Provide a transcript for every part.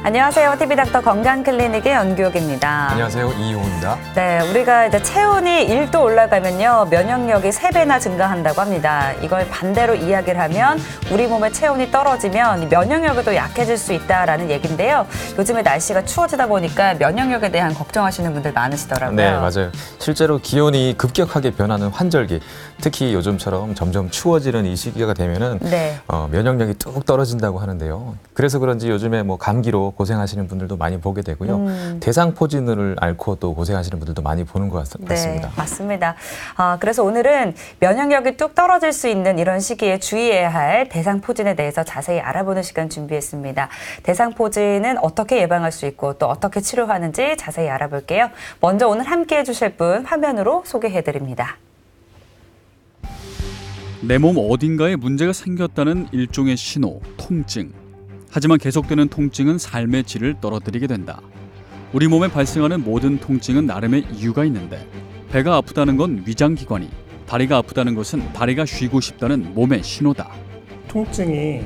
안녕하세요. TV닥터 건강클리닉의 연규옥입니다. 안녕하세요. 이용입니다. 네, 우리가 이제 체온이 1도 올라가면요, 면역력이 3배나 증가한다고 합니다. 이걸 반대로 이야기를 하면 우리 몸의 체온이 떨어지면 면역력이 더 약해질 수 있다라는 얘기인데요. 요즘에 날씨가 추워지다 보니까 면역력에 대한 걱정하시는 분들 많으시더라고요. 네, 맞아요. 실제로 기온이 급격하게 변하는 환절기, 특히 요즘처럼 점점 추워지는 이 시기가 되면은 면역력이 뚝 떨어진다고 하는데요. 그래서 그런지 요즘에 뭐 감기로 고생하시는 분들도 많이 보게 되고요. 대상포진을 앓고 또 고생하시는 분들도 많이 보는 것 같습니다. 네, 맞습니다. 그래서 오늘은 면역력이 뚝 떨어질 수 있는 이런 시기에 주의해야 할 대상포진에 대해서 자세히 알아보는 시간 준비했습니다. 대상포진은 어떻게 예방할 수 있고 또 어떻게 치료하는지 자세히 알아볼게요. 먼저 오늘 함께해 주실 분 화면으로 소개해드립니다. 내 몸 어딘가에 문제가 생겼다는 일종의 신호, 통증. 하지만 계속되는 통증은 삶의 질을 떨어뜨리게 된다. 우리 몸에 발생하는 모든 통증은 나름의 이유가 있는데, 배가 아프다는 건 위장기관이, 다리가 아프다는 것은 다리가 쉬고 싶다는 몸의 신호다. 통증이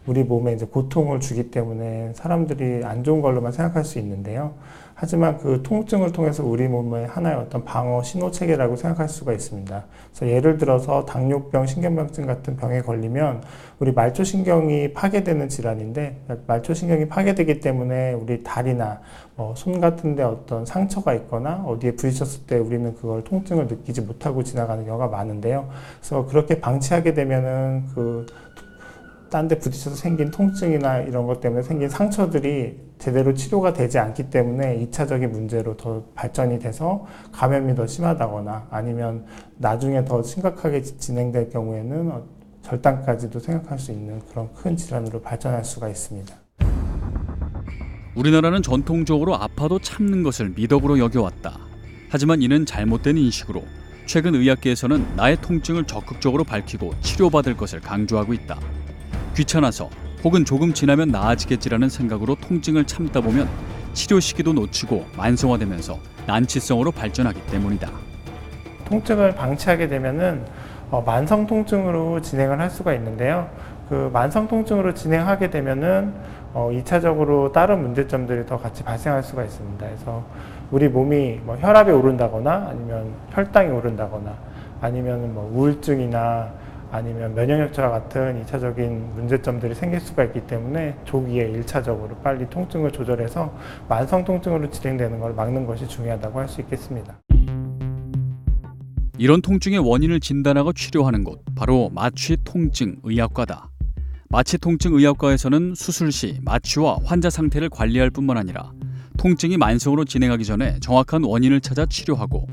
우리 몸에 이제 고통을 주기 때문에 사람들이 안 좋은 걸로만 생각할 수 있는데요. 하지만 그 통증을 통해서 우리 몸의 하나의 어떤 방어 신호 체계라고 생각할 수가 있습니다. 그래서 예를 들어서 당뇨병, 신경병증 같은 병에 걸리면 우리 말초신경이 파괴되는 질환인데, 말초신경이 파괴되기 때문에 우리 다리나 손 같은 데 어떤 상처가 있거나 어디에 부딪혔을 때 우리는 그걸 통증을 느끼지 못하고 지나가는 경우가 많은데요. 그래서 그렇게 방치하게 되면은 딴 데 부딪혀서 생긴 통증이나 이런 것 때문에 생긴 상처들이 제대로 치료가 되지 않기 때문에 2차적인 문제로 더 발전이 돼서 감염이 더 심하다거나 아니면 나중에 더 심각하게 진행될 경우에는 절단까지도 생각할 수 있는 그런 큰 질환으로 발전할 수가 있습니다. 우리나라는 전통적으로 아파도 참는 것을 미덕으로 여겨왔다. 하지만 이는 잘못된 인식으로 최근 의학계에서는 나의 통증을 적극적으로 밝히고 치료받을 것을 강조하고 있다. 귀찮아서 혹은 조금 지나면 나아지겠지라는 생각으로 통증을 참다 보면 치료 시기도 놓치고 만성화되면서 난치성으로 발전하기 때문이다. 통증을 방치하게 되면은 만성 통증으로 진행을 할 수가 있는데요. 그 만성 통증으로 진행하게 되면은 2차적으로 다른 문제점들이 더 같이 발생할 수가 있습니다. 그래서 우리 몸이 혈압이 오른다거나 아니면 혈당이 오른다거나 아니면 우울증이나 아니면 면역력 저하 같은 2차적인 문제점들이 생길 수가 있기 때문에 조기에 1차적으로 빨리 통증을 조절해서 만성 통증으로 진행되는 걸 막는 것이 중요하다고 할 수 있겠습니다. 이런 통증의 원인을 진단하고 치료하는 곳, 바로 마취통증의학과다. 마취통증의학과에서는 수술 시 마취와 환자 상태를 관리할 뿐만 아니라 통증이 만성으로 진행하기 전에 정확한 원인을 찾아 치료하고,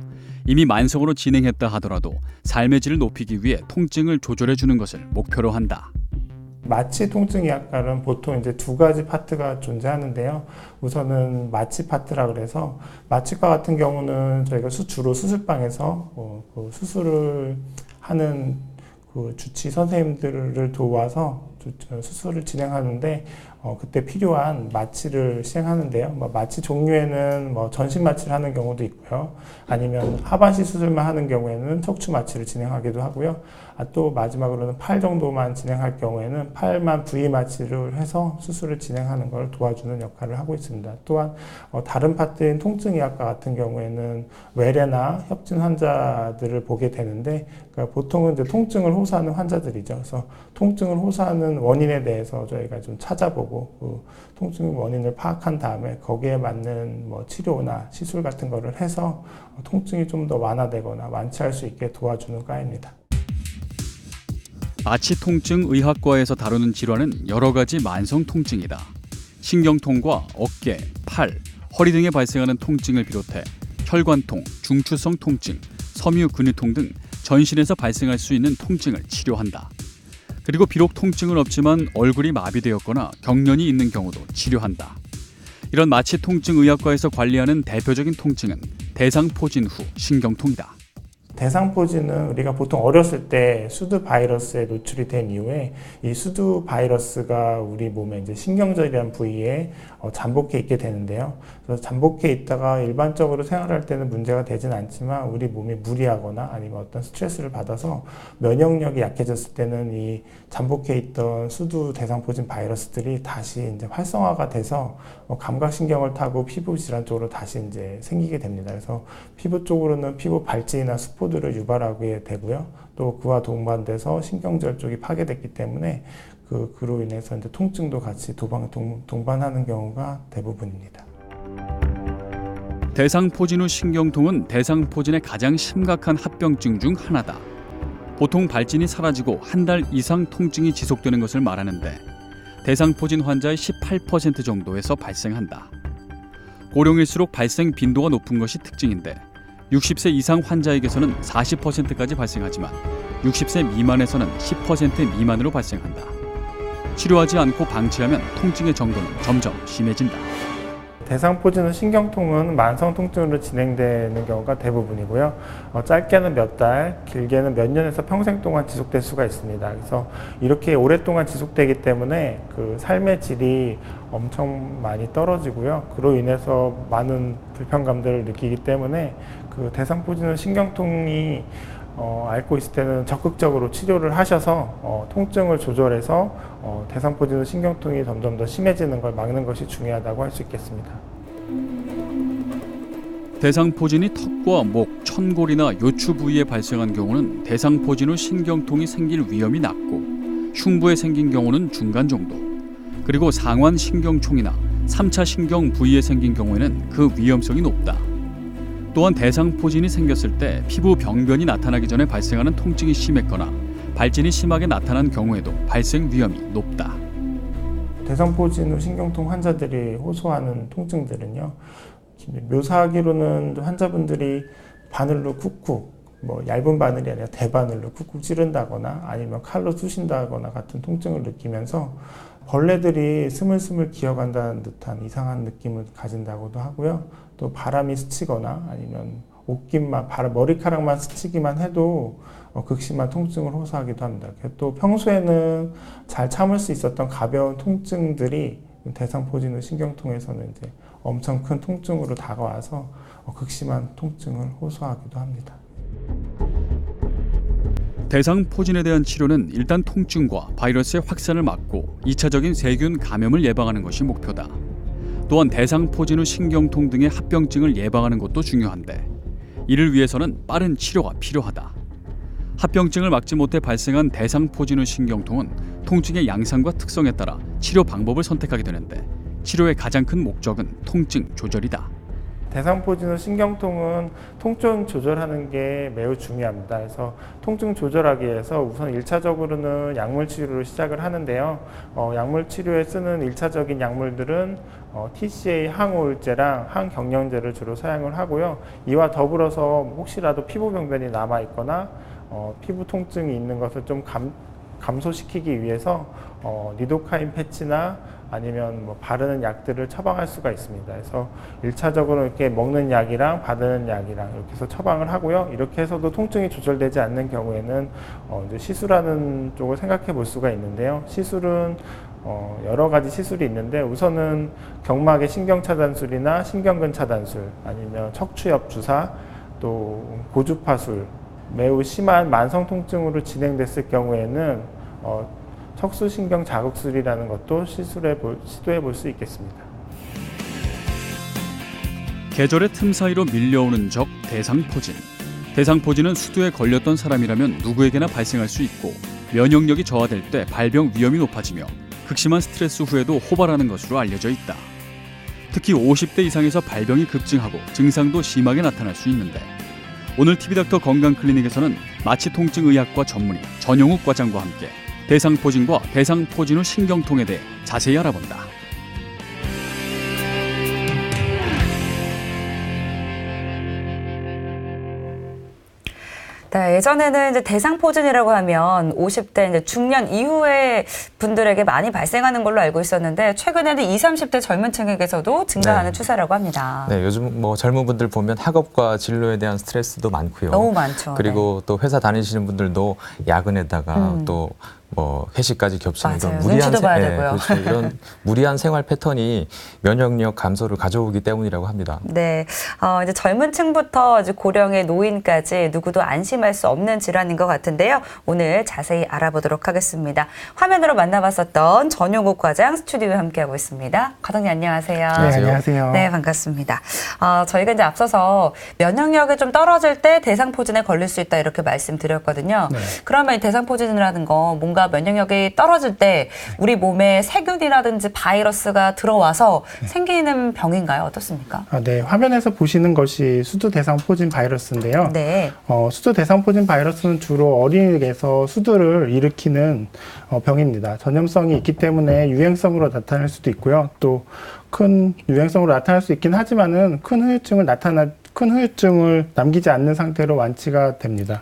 이미 만성으로 진행했다 하더라도 삶의 질을 높이기 위해 통증을 조절해 주는 것을 목표로 한다. 마취통증의학과는 보통 이제 두 가지 파트가 존재하는데요. 우선은 마취 파트라 그래서 마취과 같은 경우는 저희가 주로 수술방에서 수술을 하는 주치 선생님들을 도와서 수술을 진행하는데 그때 필요한 마취를 시행하는데요. 마취 종류에는 전신 마취를 하는 경우도 있고요. 아니면 하반신 수술만 하는 경우에는 척추 마취를 진행하기도 하고요. 또 마지막으로는 팔 정도만 진행할 경우에는 팔만 부위 마취를 해서 수술을 진행하는 걸 도와주는 역할을 하고 있습니다. 또한 다른 파트인 통증의학과 같은 경우에는 외래나 협진 환자들을 보게 되는데, 그러니까 보통은 이제 통증을 호소하는 환자들이죠. 그래서 통증을 호소하는 원인에 대해서 저희가 좀 찾아보고 그 통증 원인을 파악한 다음에 거기에 맞는 치료나 시술 같은 거를 해서 통증이 좀 더 완화되거나 완치할 수 있게 도와주는 과입니다. 마취통증의학과에서 다루는 질환은 여러 가지 만성 통증이다. 신경통과 어깨, 팔, 허리 등에 발생하는 통증을 비롯해 혈관통, 중추성 통증, 섬유 근육통 등 전신에서 발생할 수 있는 통증을 치료한다. 그리고 비록 통증은 없지만 얼굴이 마비되었거나 경련이 있는 경우도 치료한다. 이런 마취통증의학과에서 관리하는 대표적인 통증은 대상포진 후 신경통이다. 대상포진은 우리가 보통 어렸을 때 수두 바이러스에 노출이 된 이후에 이 수두 바이러스가 우리 몸에 이제 신경절이라는 부위에 잠복해 있게 되는데요. 그래서 잠복해 있다가 일반적으로 생활할 때는 문제가 되진 않지만 우리 몸이 무리하거나 아니면 어떤 스트레스를 받아서 면역력이 약해졌을 때는 이 잠복해 있던 수두 대상포진 바이러스들이 다시 이제 활성화가 돼서 감각신경을 타고 피부 질환 쪽으로 다시 이제 생기게 됩니다. 그래서 피부 쪽으로는 피부 발진이나 수포들을 유발하게 되고요. 또 그와 동반돼서 신경절 쪽이 파괴됐기 때문에 그로 인해서 이제 통증도 같이 동반하는 경우가 대부분입니다. 대상포진 후 신경통은 대상포진의 가장 심각한 합병증 중 하나다. 보통 발진이 사라지고 한 달 이상 통증이 지속되는 것을 말하는데 대상포진 환자의 18% 정도에서 발생한다. 고령일수록 발생 빈도가 높은 것이 특징인데 60세 이상 환자에게서는 40%까지 발생하지만 60세 미만에서는 10% 미만으로 발생한다. 치료하지 않고 방치하면 통증의 정도는 점점 심해진다. 대상포진 후 신경통은 만성 통증으로 진행되는 경우가 대부분이고요. 짧게는 몇 달, 길게는 몇 년에서 평생 동안 지속될 수가 있습니다. 그래서 이렇게 오랫동안 지속되기 때문에 그 삶의 질이 엄청 많이 떨어지고요. 그로 인해서 많은 불편감들을 느끼기 때문에 그 대상포진 후 신경통이 앓고 있을 때는 적극적으로 치료를 하셔서 통증을 조절해서 대상포진 후 신경통이 점점 더 심해지는 걸 막는 것이 중요하다고 할 수 있겠습니다. 대상포진이 턱과 목, 천골이나 요추 부위에 발생한 경우는 대상포진 후 신경통이 생길 위험이 낮고 흉부에 생긴 경우는 중간 정도, 그리고 상완 신경총이나 3차 신경 부위에 생긴 경우에는 그 위험성이 높다. 또한 대상포진이 생겼을 때 피부 병변이 나타나기 전에 발생하는 통증이 심했거나 발진이 심하게 나타난 경우에도 발생 위험이 높다. 대상포진 후 신경통 환자들이 호소하는 통증들은요. 묘사하기로는 환자분들이 바늘로 쿡쿡, 얇은 바늘이 아니라 대바늘로 쿡쿡 찌른다거나 아니면 칼로 쑤신다거나 같은 통증을 느끼면서 벌레들이 스물스물 기어간다는 듯한 이상한 느낌을 가진다고도 하고요. 또 바람이 스치거나 아니면 옷깃만, 머리카락만 스치기만 해도 극심한 통증을 호소하기도 합니다. 또 평소에는 잘 참을 수 있었던 가벼운 통증들이 대상포진 후 신경통에서는 이제 엄청 큰 통증으로 다가와서 극심한 통증을 호소하기도 합니다. 대상포진에 대한 치료는 일단 통증과 바이러스의 확산을 막고 2차적인 세균 감염을 예방하는 것이 목표다. 또한 대상포진 후 신경통 등의 합병증을 예방하는 것도 중요한데 이를 위해서는 빠른 치료가 필요하다. 합병증을 막지 못해 발생한 대상포진 후 신경통은 통증의 양상과 특성에 따라 치료 방법을 선택하게 되는데 치료의 가장 큰 목적은 통증 조절이다. 대상포진 후 신경통은 통증 조절하는 게 매우 중요합니다. 그래서 통증 조절하기 위해서 우선 1차적으로는 약물 치료를 시작을 하는데요. 약물 치료에 쓰는 1차적인 약물들은 TCA 항우울제랑 항경련제를 주로 사용을 하고요. 이와 더불어서 혹시라도 피부 병변이 남아 있거나 피부 통증이 있는 것을 좀 감소시키기 위해서 리도카인 패치나 아니면 바르는 약들을 처방할 수가 있습니다. 그래서 1차적으로 이렇게 먹는 약이랑 바르는 약이랑 이렇게 해서 처방을 하고요. 이렇게 해서도 통증이 조절되지 않는 경우에는 이제 시술하는 쪽을 생각해 볼 수가 있는데요. 시술은 여러 가지 시술이 있는데 우선은 경막의 신경차단술이나 신경근 차단술 아니면 척추엽 주사 또 고주파술 매우 심한 만성 통증으로 진행됐을 경우에는 척수신경 자극술이라는 것도 시도해 볼 수 있겠습니다. 계절의 틈 사이로 밀려오는 적 대상포진. 대상포진은 수두에 걸렸던 사람이라면 누구에게나 발생할 수 있고 면역력이 저하될 때 발병 위험이 높아지며 극심한 스트레스 후에도 호발하는 것으로 알려져 있다. 특히 50대 이상에서 발병이 급증하고 증상도 심하게 나타날 수 있는데 오늘 TV닥터 건강클리닉에서는 마취통증의학과 전문의 전용욱 과장과 함께 대상포진과 대상포진 후 신경통에 대해 자세히 알아본다. 네, 예전에는 이제 대상포진이라고 하면 50대 이제 중년 이후의 분들에게 많이 발생하는 걸로 알고 있었는데 최근에는 20, 30대 젊은 층에게서도 증가하는 추세라고 합니다. 네, 요즘 뭐 젊은 분들 보면 학업과 진로에 대한 스트레스도 많고요. 너무 많죠. 그리고 또 회사 다니시는 분들도 야근에다가 또 뭐 회식까지 겹치는 맞아요. 이런 무리한 눈치도 봐야 되고요. 그렇죠. 이런 무리한 생활 패턴이 면역력 감소를 가져오기 때문이라고 합니다. 네, 이제 젊은 층부터 이제 고령의 노인까지 누구도 안심할 수 없는 질환인 것 같은데요. 오늘 자세히 알아보도록 하겠습니다. 화면으로 만나봤었던 전용욱 과장 스튜디오에 함께하고 있습니다. 과장님 안녕하세요. 네, 안녕하세요. 네, 반갑습니다. 저희가 이제 앞서서 면역력이 좀 떨어질 때 대상포진에 걸릴 수 있다 이렇게 말씀드렸거든요. 네. 그러면 이 대상포진이라는 거 뭔가 면역력이 떨어질 때 우리 몸에 세균이라든지 바이러스가 들어와서 생기는 병인가요? 어떻습니까? 네, 화면에서 보시는 것이 수두대상포진 바이러스인데요. 네. 수두대상포진 바이러스는 주로 어린이에서 수두를 일으키는 병입니다. 전염성이 있기 때문에 유행성으로 나타날 수도 있고요. 또 큰 유행성으로 나타날 수 있긴 하지만은 큰 후유증을 남기지 않는 상태로 완치가 됩니다.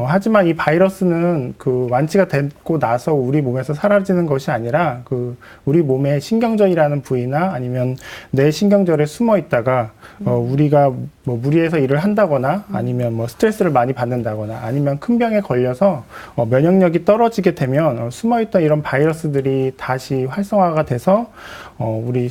하지만 이 바이러스는 그 완치가 되고 나서 우리 몸에서 사라지는 것이 아니라 그 우리 몸의 신경절이라는 부위나 아니면 뇌 신경절에 숨어 있다가 우리가 뭐 무리해서 일을 한다거나 아니면 뭐 스트레스를 많이 받는다거나 아니면 큰 병에 걸려서 면역력이 떨어지게 되면 숨어 있던 이런 바이러스들이 다시 활성화가 돼서 우리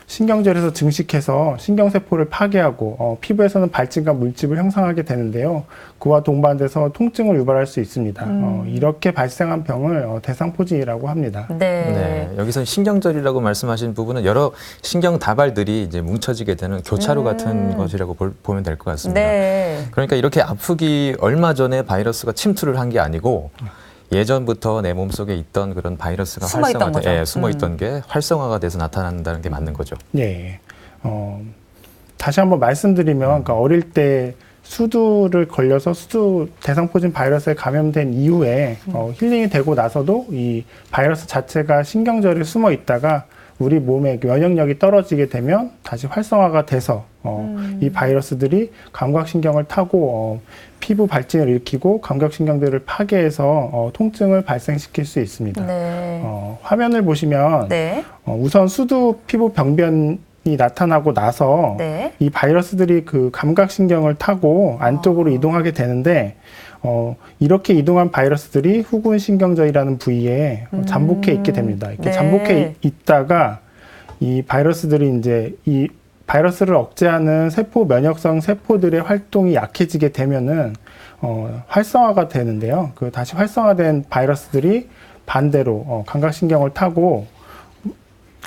신경절에서 증식해서 신경세포를 파괴하고 피부에서는 발진과 물집을 형성하게 되는데요. 그와 동반돼서 통증을 유발할 수 있습니다. 이렇게 발생한 병을 대상포진이라고 합니다. 네. 여기서 신경절이라고 말씀하신 부분은 여러 신경 다발들이 이제 뭉쳐지게 되는 교차로 같은 것이라고 보면 될 것 같습니다. 네. 그러니까 이렇게 아프기 얼마 전에 바이러스가 침투를 한 게 아니고 예전부터 내 몸속에 있던 그런 바이러스가 숨어있던 게 활성화가 돼서 나타난다는 게 맞는 거죠. 네. 다시 한번 말씀드리면 그러니까 어릴 때 수두를 걸려서 수두 대상포진 바이러스에 감염된 이후에 힐링이 되고 나서도 이 바이러스 자체가 신경절에 숨어 있다가 우리 몸의 면역력이 떨어지게 되면 다시 활성화가 돼서 이 바이러스들이 감각신경을 타고 피부 발진을 일으키고 감각신경들을 파괴해서 통증을 발생시킬 수 있습니다. 네. 화면을 보시면 네. 우선 수두 피부 병변이 나타나고 나서 네. 이 바이러스들이 그 감각신경을 타고 안쪽으로 이동하게 되는데 이렇게 이동한 바이러스들이 후군신경절이라는 부위에 잠복해 있게 됩니다. 이렇게 네. 잠복해 있다가 이 바이러스들이 이제 이 바이러스를 억제하는 세포 면역성 세포들의 활동이 약해지게 되면은 활성화가 되는데요. 그 다시 활성화된 바이러스들이 반대로 감각신경을 타고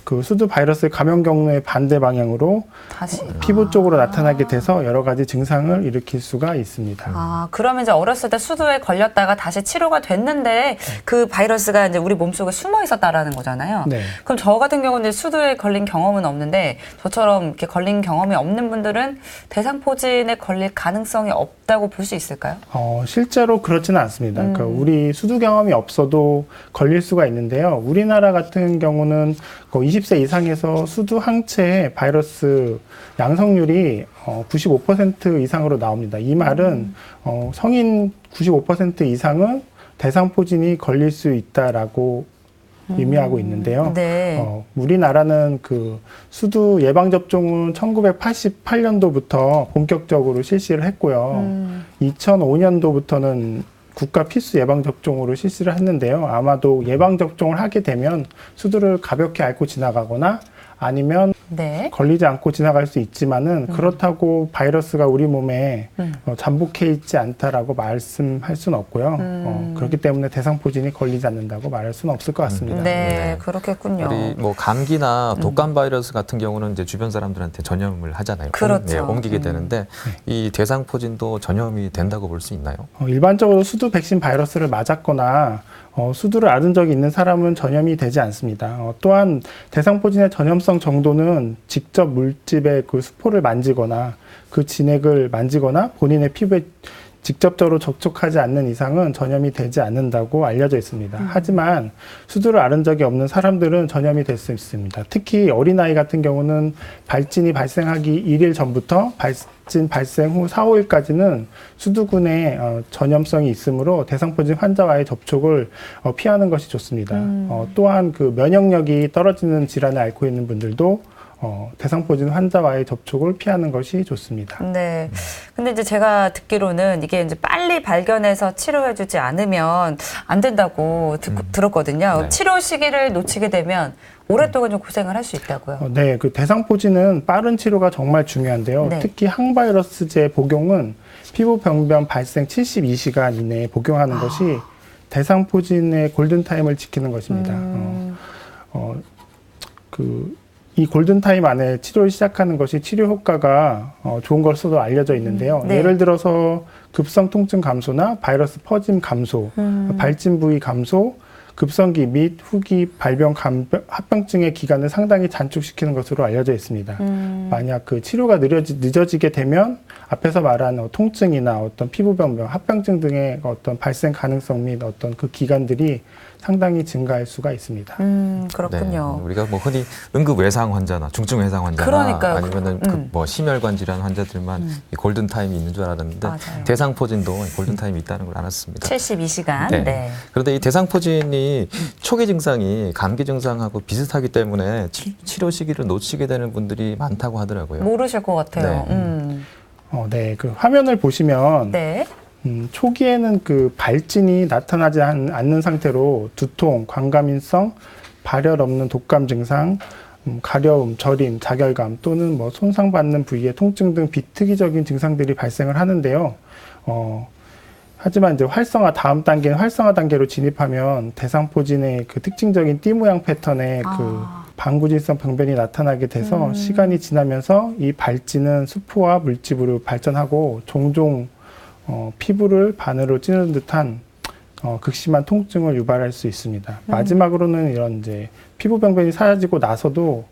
그 수두 바이러스의 감염 경로의 반대 방향으로 다시 피부 쪽으로 나타나게 돼서 여러 가지 증상을 일으킬 수가 있습니다. 그러면 이제 어렸을 때 수두에 걸렸다가 다시 치료가 됐는데 그 바이러스가 이제 우리 몸속에 숨어 있었다라는 거잖아요. 네. 그럼 저 같은 경우는 이제 수두에 걸린 경험은 없는데 저처럼 이렇게 걸린 경험이 없는 분들은 대상포진에 걸릴 가능성이 없다고 볼 수 있을까요? 실제로 그렇지는 않습니다. 그러니까 우리 수두 경험이 없어도 걸릴 수가 있는데요. 우리나라 같은 경우는 20세 이상에서 수두 항체의 바이러스 양성률이 95% 이상으로 나옵니다. 이 말은 성인 95% 이상은 대상포진이 걸릴 수 있다라고 의미하고 있는데요. 네. 우리나라는 그 수두 예방접종은 1988년도부터 본격적으로 실시를 했고요. 2005년도부터는 국가 필수 예방접종으로 실시를 했는데요. 아마도 예방접종을 하게 되면 수두를 가볍게 앓고 지나가거나 아니면 네. 걸리지 않고 지나갈 수 있지만은 그렇다고 바이러스가 우리 몸에 잠복해 있지 않다라고 말씀할 수는 없고요. 그렇기 때문에 대상포진이 걸리지 않는다고 말할 수는 없을 것 같습니다. 네, 그렇겠군요. 우리 뭐 감기나 독감 바이러스 같은 경우는 이제 주변 사람들한테 전염을 하잖아요. 그렇죠. 옮기게 되는데 이 대상포진도 전염이 된다고 볼 수 있나요? 일반적으로 수두 백신 바이러스를 맞았거나 수두를 앓은 적이 있는 사람은 전염이 되지 않습니다. 또한 대상포진의 전염성 정도는 직접 물집의 그 수포를 만지거나 그 진액을 만지거나 본인의 피부에 직접적으로 접촉하지 않는 이상은 전염이 되지 않는다고 알려져 있습니다. 하지만 수두를 앓은 적이 없는 사람들은 전염이 될 수 있습니다. 특히 어린아이 같은 경우는 발진이 발생하기 1일 전부터 발진 발생 후 4, 5일까지는 수두군의 전염성이 있으므로 대상포진 환자와의 접촉을 피하는 것이 좋습니다. 또한 그 면역력이 떨어지는 질환을 앓고 있는 분들도 대상포진 환자와의 접촉을 피하는 것이 좋습니다. 네. 근데 이제 제가 듣기로는 이게 이제 빨리 발견해서 치료해주지 않으면 안 된다고 들었거든요. 네. 치료 시기를 놓치게 되면 오랫동안 좀 고생을 할 수 있다고요. 네, 그 대상포진은 빠른 치료가 정말 중요한데요. 네. 특히 항바이러스제 복용은 피부 병변 발생 72시간 이내에 복용하는 것이 대상포진의 골든타임을 지키는 것입니다. 이 골든타임 안에 치료를 시작하는 것이 치료 효과가 좋은 것으로도 알려져 있는데요. 네. 예를 들어서 급성 통증 감소나 바이러스 퍼짐 감소, 발진 부위 감소, 급성기 및 후기 발병 합병증의 기간을 상당히 단축시키는 것으로 알려져 있습니다. 만약 그 치료가 늦어지게 되면 앞에서 말한 통증이나 어떤 피부병변, 합병증 등의 어떤 발생 가능성 및 어떤 그 기간들이 상당히 증가할 수가 있습니다. 그렇군요. 네, 우리가 뭐 흔히 응급 외상 환자나 중증 외상 환자나 그러니까요. 아니면은 뭐 심혈관 질환 환자들만 이 골든 타임이 있는 줄 알았는데 맞아요. 대상포진도 골든 타임이 있다는 걸 알았습니다. 72시간. 네. 네. 그런데 이 대상포진이 초기 증상이 감기 증상하고 비슷하기 때문에 치료 시기를 놓치게 되는 분들이 많다고 하더라고요. 모르실 것 같아요. 네. 네, 그 화면을 보시면 네. 초기에는 그 발진이 나타나지 않는 상태로 두통, 광감인성, 발열 없는 독감 증상, 가려움, 저림, 자결감 또는 뭐 손상받는 부위의 통증 등 비특이적인 증상들이 발생을 하는데요. 하지만 이제 다음 단계는 활성화 단계로 진입하면 대상포진의 그 특징적인 띠 모양 패턴의 그 방구진성 병변이 나타나게 돼서 시간이 지나면서 이 발진은 수포와 물집으로 발전하고 종종 피부를 바늘로 찌르는 듯한 극심한 통증을 유발할 수 있습니다. 마지막으로는 이런 이제 피부 병변이 사라지고 나서도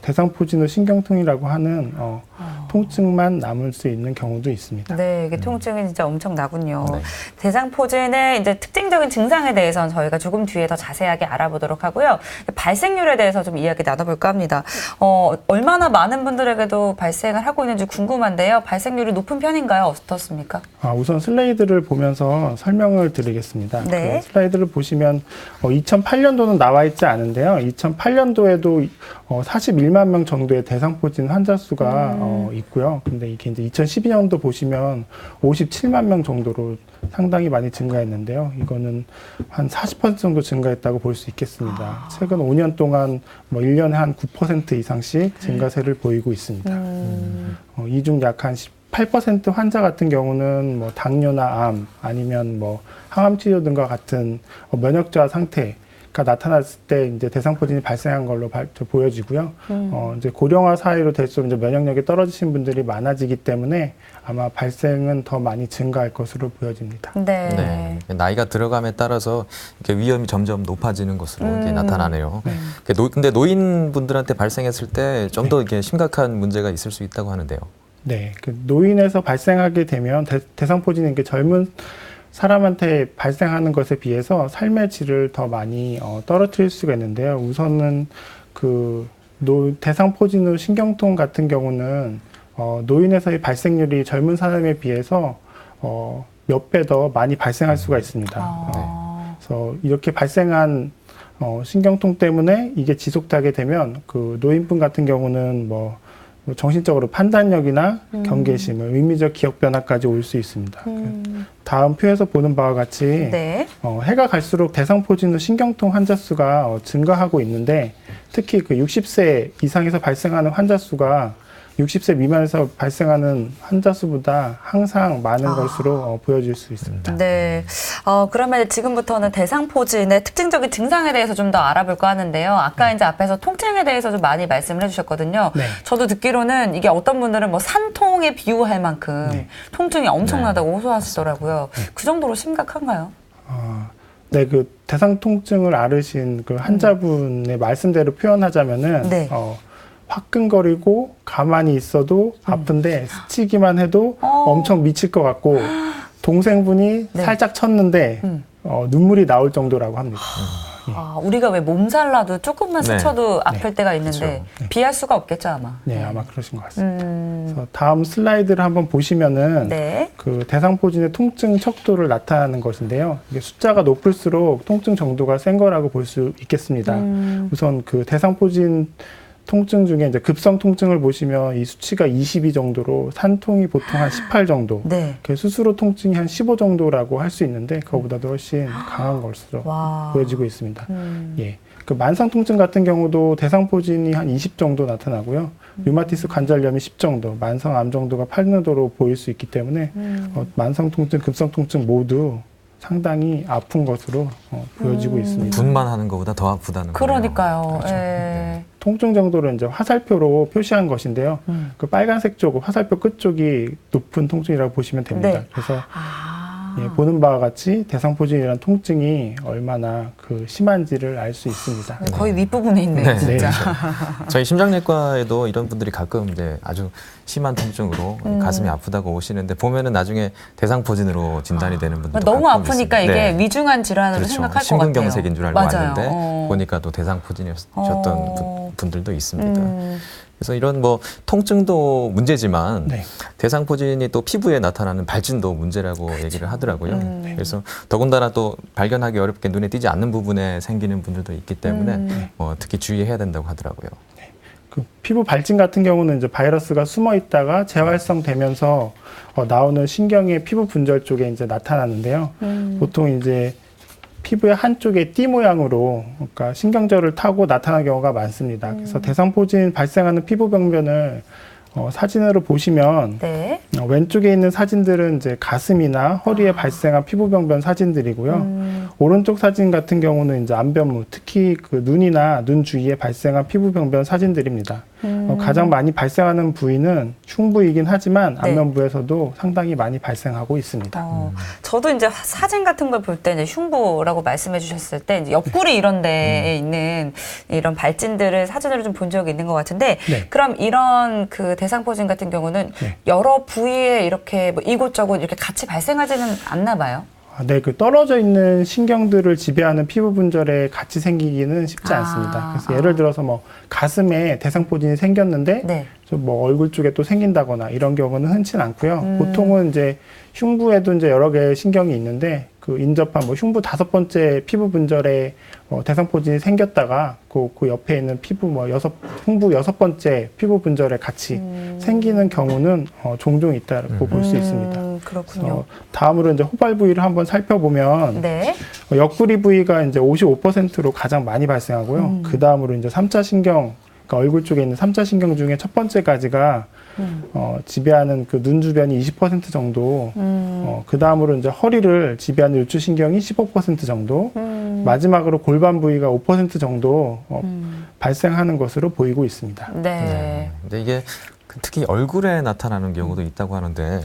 대상포진 후 신경통이라고 하는 통증만 남을 수 있는 경우도 있습니다. 네, 이게 통증이 진짜 엄청 나군요. 네. 대상포진의 이제 특징적인 증상에 대해서는 저희가 조금 뒤에 더 자세하게 알아보도록 하고요. 발생률에 대해서 좀 이야기 나눠볼까 합니다. 얼마나 많은 분들에게도 발생을 하고 있는지 궁금한데요. 발생률이 높은 편인가요? 어떻습니까? 우선 슬라이드를 보면서 설명을 드리겠습니다. 네. 그 슬라이드를 보시면 2008년도는 나와 있지 않은데요. 2008년도에도 41만 명 정도의 대상포진 환자 수가 있고요. 근데 이게 이제 2012년도 보시면 57만 명 정도로 상당히 많이 증가했는데요. 이거는 한 40% 정도 증가했다고 볼 수 있겠습니다. 최근 5년 동안 뭐 1년에 한 9% 이상씩 증가세를 보이고 있습니다. 이 중 약 한 8% 환자 같은 경우는 뭐 당뇨나 암 아니면 뭐 항암 치료 등과 같은 면역 저하 상태가 나타났을 때 이제 대상포진이 발생한 걸로 보여지고요. 이제 고령화 사회로 될수록 이제 면역력이 떨어지신 분들이 많아지기 때문에 아마 발생은 더 많이 증가할 것으로 보여집니다. 네. 네. 나이가 들어감에 따라서 이렇게 위험이 점점 높아지는 것으로 이렇게 나타나네요. 근데 노인분들한테 발생했을 때 좀 더 이게 심각한 문제가 있을 수 있다고 하는데요. 네, 그 노인에서 발생하게 되면 대상포진이 이렇게 젊은 사람한테 발생하는 것에 비해서 삶의 질을 더 많이 떨어뜨릴 수가 있는데요. 우선은 그 대상포진 후 신경통 같은 경우는 노인에서의 발생률이 젊은 사람에 비해서 몇 배 더 많이 발생할 수가 있습니다. 그래서 이렇게 발생한 신경통 때문에 이게 지속되게 되면 그 노인분 같은 경우는 뭐 정신적으로 판단력이나 경계심, 의미적 기억 변화까지 올 수 있습니다. 다음 표에서 보는 바와 같이 네. 해가 갈수록 대상포진 후 신경통 환자 수가 증가하고 있는데 특히 그 60세 이상에서 발생하는 환자 수가 60세 미만에서 발생하는 환자 수보다 항상 많은 것으로 보여질 수 있습니다. 네. 그러면 지금부터는 대상포진의 특징적인 증상에 대해서 좀 더 알아볼까 하는데요. 아까 이제 앞에서 통증에 대해서 좀 많이 말씀을 해주셨거든요. 네. 저도 듣기로는 이게 어떤 분들은 뭐 산통에 비유할 만큼 통증이 엄청나다고 호소하시더라고요. 그 정도로 심각한가요? 네, 그 대상 통증을 앓으신 그 환자분의 말씀대로 표현하자면은 네. 화끈거리고 가만히 있어도 아픈데 스치기만 해도 엄청 미칠 것 같고 동생분이 네. 살짝 쳤는데 눈물이 나올 정도라고 합니다. 예. 우리가 왜 몸살나도 조금만 네. 스쳐도 아플 때가 있는데 그렇죠. 비할 수가 없겠죠, 아마. 네, 아마 그러신 것 같습니다. 그래서 다음 슬라이드를 한번 보시면은 네. 그 대상포진의 통증 척도를 나타내는 것인데요. 이게 숫자가 높을수록 통증 정도가 센 거라고 볼 수 있겠습니다. 우선 그 대상포진 통증 중에 이제 급성 통증을 보시면 이 수치가 22 정도로 산통이 보통 한 18 정도, 네. 스스로 통증이 한 15 정도라고 할 수 있는데 그거보다도 훨씬 강한 것으로 와. 보여지고 있습니다. 예. 그 만성 통증 같은 경우도 대상포진이 한 20 정도 나타나고요. 류마티스 관절염이 10 정도, 만성 암 정도가 8 정도로 보일 수 있기 때문에 만성 통증, 급성 통증 모두 상당히 아픈 것으로 보여지고 있습니다. 분만 하는 것보다 더 아프다는 거예요. 그러니까요. 그렇죠. 예. 통증 정도를 이제 화살표로 표시한 것인데요. 그 빨간색 쪽, 화살표 끝쪽이 높은 통증이라고 보시면 됩니다. 네. 그래서 예, 보는 바와 같이 대상포진이라는 통증이 얼마나 그 심한지를 알 수 있습니다. 거의 윗부분에 있네요, 네. 진짜. 저희 심장내과에도 이런 분들이 가끔 이제 아주 심한 통증으로 가슴이 아프다고 오시는데 보면은 나중에 대상포진으로 진단이 되는 분들도 너무 가끔 아프니까 있습니다. 이게 위중한 질환으로 그렇죠. 생각할 것 같아요. 심근경색인 줄 알고 맞아요. 왔는데 보니까 또 대상포진이셨던 분들도 있습니다. 그래서 이런 뭐 통증도 문제지만 네. 대상포진이 또 피부에 나타나는 발진도 문제라고 얘기를 하더라고요. 그래서 더군다나 또 발견하기 어렵게 눈에 띄지 않는 부분에 생기는 분들도 있기 때문에 특히 주의해야 된다고 하더라고요. 그 피부 발진 같은 경우는 이제 바이러스가 숨어 있다가 재활성되면서 나오는 신경의 피부 분절 쪽에 이제 나타나는데요. 보통 이제 피부의 한쪽에 띠 모양으로, 그러니까 신경절을 타고 나타나는 경우가 많습니다. 그래서 대상포진 발생하는 피부 병변을 사진으로 보시면 네. 왼쪽에 있는 사진들은 이제 가슴이나 허리에 발생한 피부 병변 사진들이고요. 오른쪽 사진 같은 경우는 이제 안변무, 특히 그 눈이나 눈 주위에 발생한 피부 병변 사진들입니다. 가장 많이 발생하는 부위는 흉부이긴 하지만 네. 안면부에서도 상당히 많이 발생하고 있습니다. 저도 이제 사진 같은 걸 볼 때 이제 흉부라고 말씀해 주셨을 때 이제 옆구리 이런 데에 있는 이런 발진들을 사진으로 좀 본 적이 있는 것 같은데 네. 그럼 이런 그 대상포진 같은 경우는 네. 여러 부위에 이렇게 뭐 이곳저곳 이렇게 같이 발생하지는 않나 봐요. 네, 그 떨어져 있는 신경들을 지배하는 피부 분절에 같이 생기기는 쉽지 않습니다. 그래서 예를 들어서 뭐 가슴에 대상포진이 생겼는데 네. 뭐 얼굴 쪽에 또 생긴다거나 이런 경우는 흔치는 않고요. 보통은 이제 흉부에도 이제 여러 개의 신경이 있는데 그 인접한 뭐 흉부 5번째 피부 분절에 대상포진이 생겼다가 그 옆에 있는 피부 흉부 6번째 피부 분절에 같이 생기는 경우는 종종 있다고 볼 수 있습니다. 그렇군요. 다음으로 이제 호발 부위를 한번 살펴보면 네. 옆구리 부위가 이제 55%로 가장 많이 발생하고요. 그 다음으로 이제 3차 신경, 그러니까 얼굴 쪽에 있는 3차 신경 중에 첫 번째 가지가 지배하는 그 눈 주변이 20% 정도, 그 다음으로 이제 허리를 지배하는 요추신경이 15% 정도, 마지막으로 골반 부위가 5% 정도 발생하는 것으로 보이고 있습니다. 네. 근데 이게 특히 얼굴에 나타나는 경우도 있다고 하는데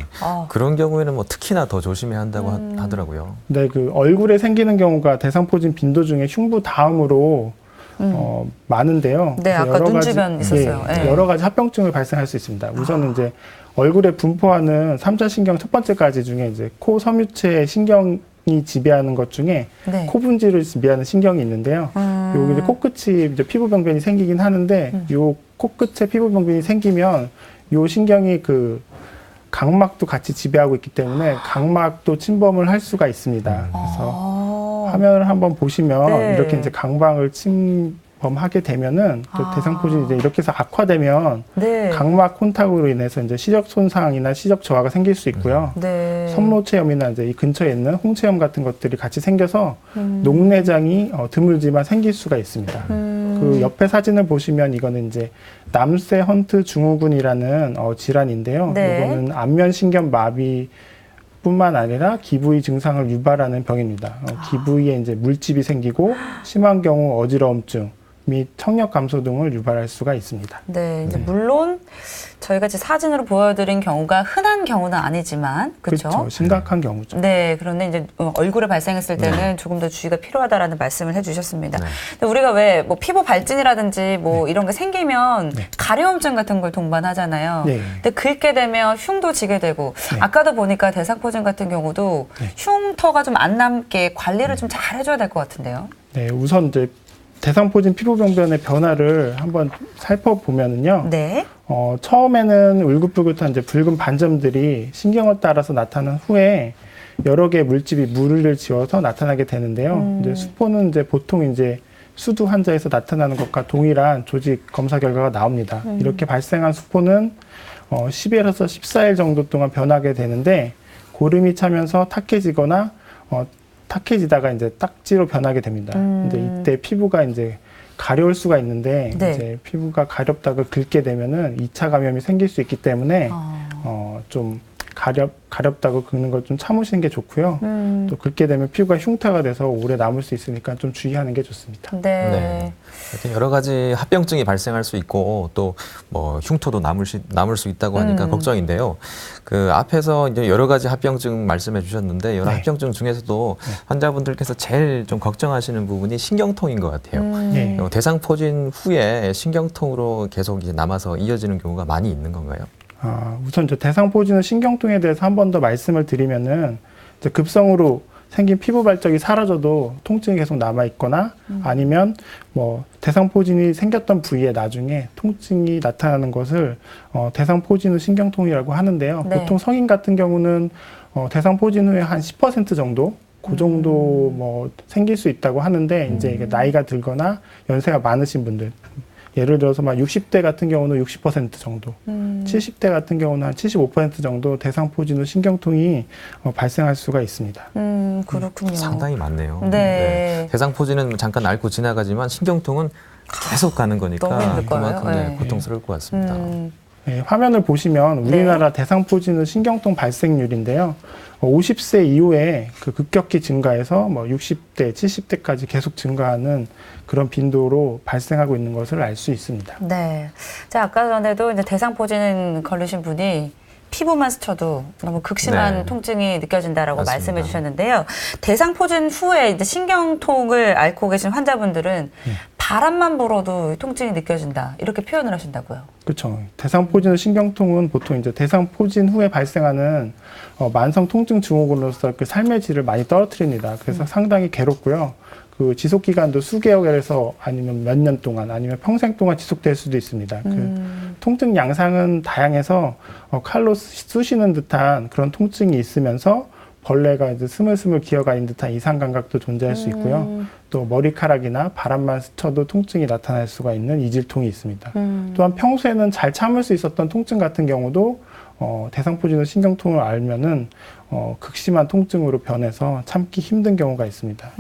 그런 경우에는 뭐 특히나 더 조심해야 한다고 하더라고요. 네, 그 얼굴에 생기는 경우가 대상포진 빈도 중에 흉부 다음으로 많은데요. 네, 아까 눈 주변 있었어요. 예, 네. 여러 가지 합병증을 발생할 수 있습니다. 우선은 이제 얼굴에 분포하는 3차 신경 첫 번째 가지 중에 이제 코 섬유체 신경이 지배하는 것 중에 네. 코 분지를 지배하는 신경이 있는데요. 여기 이제 코끝이 이제 피부 병변이 생기긴 하는데 요 코끝에 피부 병변이 생기면 요 신경이 그 각막도 같이 지배하고 있기 때문에 각막도 침범을 할 수가 있습니다. 그래서 화면을 한번 보시면 네. 이렇게 이제 각막을 침범하게 되면은 또 대상포진이 이제 이렇게 해서 악화되면 네. 각막 혼탁으로 인해서 이제 시력 손상이나 시력 저하가 생길 수 있고요. 네. 섬로체염이나 이제 이 근처에 있는 홍채염 같은 것들이 같이 생겨서 녹내장이 드물지만 생길 수가 있습니다. 그 옆에 사진을 보시면 이거는 이제 남세 헌트 증후군이라는 질환인데요. 네. 이거는 안면신경 마비 뿐만 아니라 기부의 증상을 유발하는 병입니다. 기부에 이제 물집이 생기고 심한 경우 어지러움증 및 청력 감소 등을 유발할 수가 있습니다. 네, 이제 물론 저희가 이제 사진으로 보여드린 경우가 흔한 경우는 아니지만, 그렇죠? 심각한 경우죠. 네, 그런데 이제 얼굴에 발생했을 때는 조금 더 주의가 필요하다라는 말씀을 해주셨습니다. 근데 우리가 왜 뭐 피부 발진이라든지 뭐 이런 게 생기면 가려움증 같은 걸 동반하잖아요. 네. 근데 긁게 되면 흉도 지게 되고, 아까도 보니까 대상포진 같은 경우도 흉터가 좀 안 남게 관리를 좀 잘 해줘야 될 것 같은데요. 네, 우선 이제 대상포진 피부병변의 변화를 한번 살펴보면은요. 네. 처음에는 울긋불긋한 이제 붉은 반점들이 신경을 따라서 나타난 후에 여러 개의 물집이 무리를 지어서 나타나게 되는데요. 이제 수포는 이제 보통 이제 수두 환자에서 나타나는 것과 동일한 조직 검사 결과가 나옵니다. 이렇게 발생한 수포는 10일에서 14일 정도 동안 변하게 되는데 고름이 차면서 탁해지거나 탁해지다가 이제 딱지로 변하게 됩니다. 이제 이때 피부가 이제 가려울 수가 있는데 네. 이제 피부가 가렵다가 긁게 되면은 2차 감염이 생길 수 있기 때문에 좀 가렵다고 긁는 걸 좀 참으시는 게 좋고요. 또 긁게 되면 피부가 흉터가 돼서 오래 남을 수 있으니까 좀 주의하는 게 좋습니다. 네. 네. 하여튼 여러 가지 합병증이 발생할 수 있고 또 뭐 흉터도 남을 수 있다고 하니까 걱정인데요. 그 앞에서 이제 여러 가지 합병증 말씀해 주셨는데 여러 네. 합병증 중에서도 환자분들께서 제일 좀 걱정하시는 부분이 신경통인 것 같아요. 네. 대상포진 후에 신경통으로 계속 이제 남아서 이어지는 경우가 많이 있는 건가요? 우선 저 대상포진의 신경통에 대해서 한 번 더 말씀을 드리면은 이제 급성으로 생긴 피부 발적이 사라져도 통증이 계속 남아 있거나 아니면 뭐 대상포진이 생겼던 부위에 나중에 통증이 나타나는 것을 대상포진 후 신경통이라고 하는데요. 네. 보통 성인 같은 경우는 대상포진 후에 한 10% 정도 그 정도 뭐 생길 수 있다고 하는데 이제 이게 나이가 들거나 연세가 많으신 분들 예를 들어서 막 60대 같은 경우는 60% 정도, 70대 같은 경우는 한 75% 정도 대상포진 후 신경통이 발생할 수가 있습니다. 그렇군요. 상당히 많네요. 네. 대상포진은 잠깐 앓고 지나가지만 신경통은 계속 가는 너무 거니까 힘들 거예요. 그만큼 네. 고통스러울 것 같습니다. 네, 화면을 보시면 우리나라 대상포진 후 신경통 발생률인데요. 50세 이후에 그 급격히 증가해서 뭐 60대, 70대까지 계속 증가하는 그런 빈도로 발생하고 있는 것을 알 수 있습니다. 네. 자, 아까 전에도 이제 대상포진 걸리신 분이 피부만 스쳐도 너무 극심한 네. 통증이 느껴진다라고 맞습니다. 말씀해 주셨는데요. 대상포진 후에 이제 신경통을 앓고 계신 환자분들은 바람만 불어도 통증이 느껴진다. 이렇게 표현을 하신다고요. 그렇죠. 대상포진 후 신경통은 보통 이제 대상포진 후에 발생하는 만성 통증 증후군으로서 그 삶의 질을 많이 떨어뜨립니다. 그래서 상당히 괴롭고요. 그 지속 기간도 수개월에서 아니면 몇 년 동안 아니면 평생 동안 지속될 수도 있습니다. 그 통증 양상은 다양해서 칼로 쑤시는 듯한 그런 통증이 있으면서 벌레가 이제 스물스물 기어가는 듯한 이상 감각도 존재할 수 있고요. 또 머리카락이나 바람만 스쳐도 통증이 나타날 수가 있는 이질통이 있습니다. 또한 평소에는 잘 참을 수 있었던 통증 같은 경우도 대상포진 후 신경통을 앓으면은 극심한 통증으로 변해서 참기 힘든 경우가 있습니다.